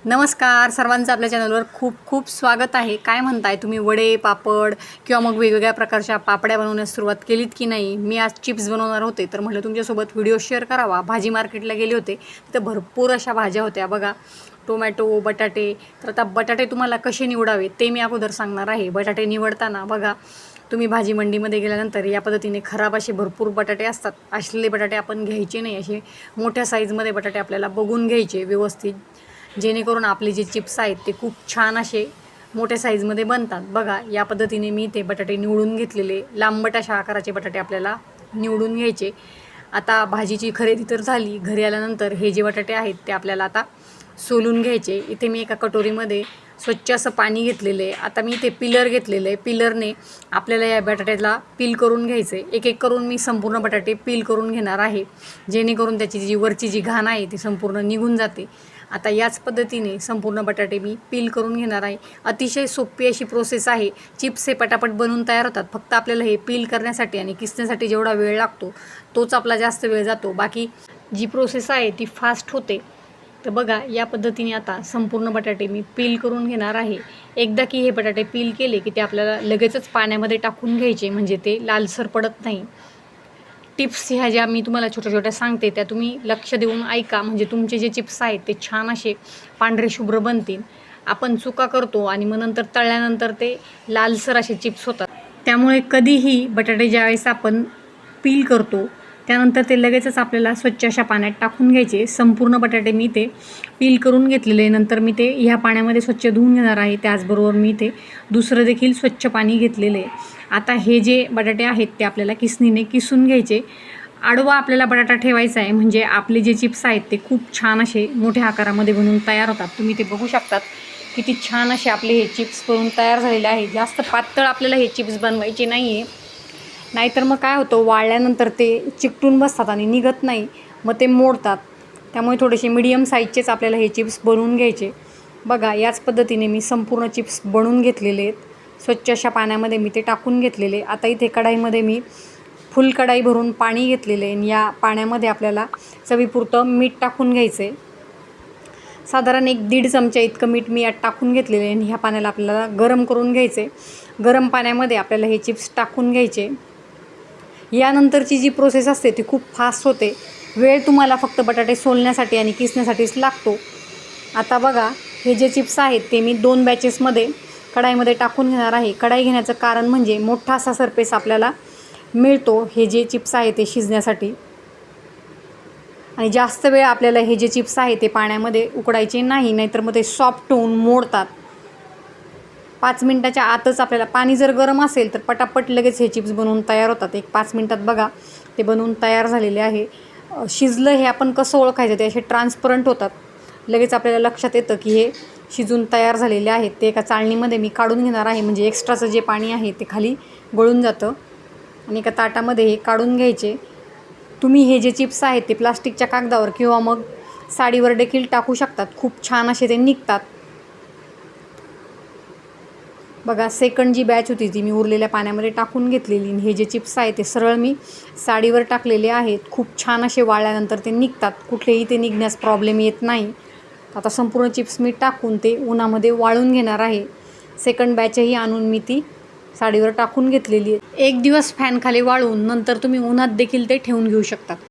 नमस्कार सर्वांचं आपल्या चॅनलवर खूप खूप स्वागत आहे. काय म्हणताय तुम्ही? वडे, पापड किंवा मग वेगवेगळ्या प्रकारच्या पापड्या बनवण्यास सुरुवात केलीत की नाही? मी आज चिप्स बनवणार होते, तर म्हटलं तुमच्यासोबत व्हिडिओ शेअर करावा. भाजी मार्केटला गेले होते, तिथं भरपूर अशा भाज्या होत्या बघा. टोमॅटो, बटाटे. तर आता बटाटे तुम्हाला कसे निवडावे ते मी अगोदर सांगणार आहे. बटाटे निवडताना बघा, तुम्ही भाजी मंडीमध्ये गेल्यानंतर या पद्धतीने खराब असे भरपूर बटाटे असतात. असलेले बटाटे आपण घ्यायचे नाही. असे मोठ्या साईजमध्ये बटाटे आपल्याला बघून घ्यायचे व्यवस्थित, जेणेकरून आपले जे चिप्स आहेत ते खूप छान असे मोठ्या साईजमध्ये बनतात. बघा, या पद्धतीने मी ते बटाटे निवडून घेतलेले. लांबट अशा आकाराचे बटाटे आपल्याला निवडून घ्यायचे. आता भाजीची खरेदी तर झाली. घरी आल्यानंतर हे जे बटाटे आहेत ते आपल्याला आता सोलून घ्यायचे. इथे मी एका कटोरीमध्ये स्वच्छ असं पाणी घेतलेलं आहे. आता मी इथे पिलर घेतलेलं आहे. पिलरने आपल्याला या बटाट्याला पील करून घ्यायचं आहे. एक एक करून मी संपूर्ण बटाटे पील करून घेणार आहे, जेणेकरून त्याची जी वरची जी घाण आहे ती संपूर्ण निघून जाते. आता याच पद्धतीने संपूर्ण बटाटे मी पील करून घेणार आहे. अतिशय सोपी अशी प्रोसेस आहे. चिप्स हे पटापट बनवून तयार होतात. फक्त आपल्याला हे पील करण्यासाठी आणि किसण्यासाठी जेवढा वेळ लागतो तोच आपला जास्त वेळ जातो. बाकी जी प्रोसेस आहे ती फास्ट होते. तर बघा, या पद्धतीने आता संपूर्ण बटाटे मी पील करून घेणार आहे. एकदा की हे बटाटे पील केले की ते आपल्याला लगेचच पाण्यामध्ये टाकून घ्यायचे, म्हणजे ते लालसर पडत नाही. टिप्स ह्या ज्या मी तुम्हाला छोट्या छोट्या सांगते त्या तुम्ही लक्ष देऊन ऐका, म्हणजे तुमचे जे चिप्स आहेत ते छान असे पांढरे शुभ्र बनतील. आपण चुका करतो आणि मग नंतर तळल्यानंतर ते लालसर असे चिप्स होतात. त्यामुळे कधीही बटाटे ज्यावेळेस आपण पील करतो त्यानंतर ते लगेचच आपल्याला स्वच्छ अशा पाण्यात टाकून घ्यायचे. संपूर्ण बटाटे मी ते पील करून घेतलेले. नंतर मी ते ह्या पाण्यामध्ये स्वच्छ धुवून घेणार आहे. त्याचबरोबर मी ते दुसरं देखील स्वच्छ पाणी घेतलेले. आता हे जे बटाटे आहेत ते आपल्याला किसणीने किसून घ्यायचे. आडवा आपल्याला बटाटा ठेवायचा आहे, म्हणजे आपले जे चिप्स आहेत ते खूप छान असे मोठ्या आकारामध्ये बनवून तयार होतात. तुम्ही ते बघू शकतात किती छान असे आपले हे चिप्स बनवून तयार झालेले आहे. जास्त पातळ आपल्याला हे चिप्स बनवायचे नाही आहे, नाहीतर मग काय होतं, वाळल्यानंतर ते चिकटून बसतात आणि निघत नाही, मग ते मोडतात. त्यामुळे थोडेसे मीडियम साईजचेच आपल्याला हे चिप्स बनवून घ्यायचे. बघा, याच पद्धतीने मी संपूर्ण चिप्स बनवून घेतलेले आहेत. स्वच्छ अशा पाण्यामध्ये मी ते टाकून घेतलेले. आता इथे कढाईमध्ये मी फुल कढाई भरून पाणी घेतलेले आहे आणि या पाण्यामध्ये आपल्याला चवीपुरतं मीठ टाकून घ्यायचं आहे. साधारण 1-1.5 चमचा इतकं मीठ मी यात टाकून घेतलेलं आहे आणि ह्या पाण्याला आपल्याला गरम करून घ्यायचं आहे. गरम पाण्यामध्ये आपल्याला हे चिप्स टाकून घ्यायचे. यानंतरची जी प्रोसेस असते ती खूप फास्ट होते. वेळ तुम्हाला फक्त बटाटे सोलण्यासाठी आणि किसण्यासाठीच लागतो. आता बघा, हे जे चिप्स आहेत ते मी 2 बॅचेसमध्ये कढाईमध्ये टाकून घेणार आहे. कढाई घेण्याचं कारण म्हणजे मोठा असा सरफेस आपल्याला मिळतो हे जे चिप्स आहे ते शिजण्यासाठी. आणि जास्त वेळ आपल्याला हे जे चिप्स आहे ते पाण्यामध्ये उकडायचे नाही, नाहीतर मग ते सॉफ्ट होऊन मोडतात. 5 मिनटाच्या आतच आपल्याला, पाणी जर गरम असेल तर पटापट लगेच हे चिप्स बनवून तयार होतात. 1-5 मिनटात बघा ते बनवून तयार झालेले आहे. शिजलं हे आपण कसं ओळखायचं, ते असे ट्रान्सपरंट होतात. लगेच आपल्याला लक्षात येतं की हे शिजून तयार झालेले आहेत. ते एका चाळणीमध्ये मी काढून घेणार आहे, म्हणजे एक्स्ट्राचं जे पाणी आहे ते खाली गळून जातं. आणि एका ताटामध्ये हे काढून घ्यायचे. तुम्ही हे जे चिप्स आहेत ते प्लास्टिकच्या कागदावर किंवा मग साडीवर देखील टाकू शकतात. खूप छान असे ते निघतात. बघा, सेकंड जी बॅच होती ती मी उरलेल्या पाण्यामध्ये टाकून घेतलेली. हे जे चिप्स आहेत ते सरळ मी साडीवर टाकलेले आहेत. खूप छान असे वाळल्यानंतर ते निघतात. कुठलेही ते निघण्यास प्रॉब्लेम येत नाही. आता संपूर्ण चिप्स मी टाकून ते उन्हामध्ये वाळून घेणार आहे. सेकंड बॅचही आणून मी ती साडीवर टाकून घेतलेली आहे. 1 दिवस फॅनखाली वाळून नंतर तुम्ही उन्हात देखील ते ठेवून घेऊ शकता.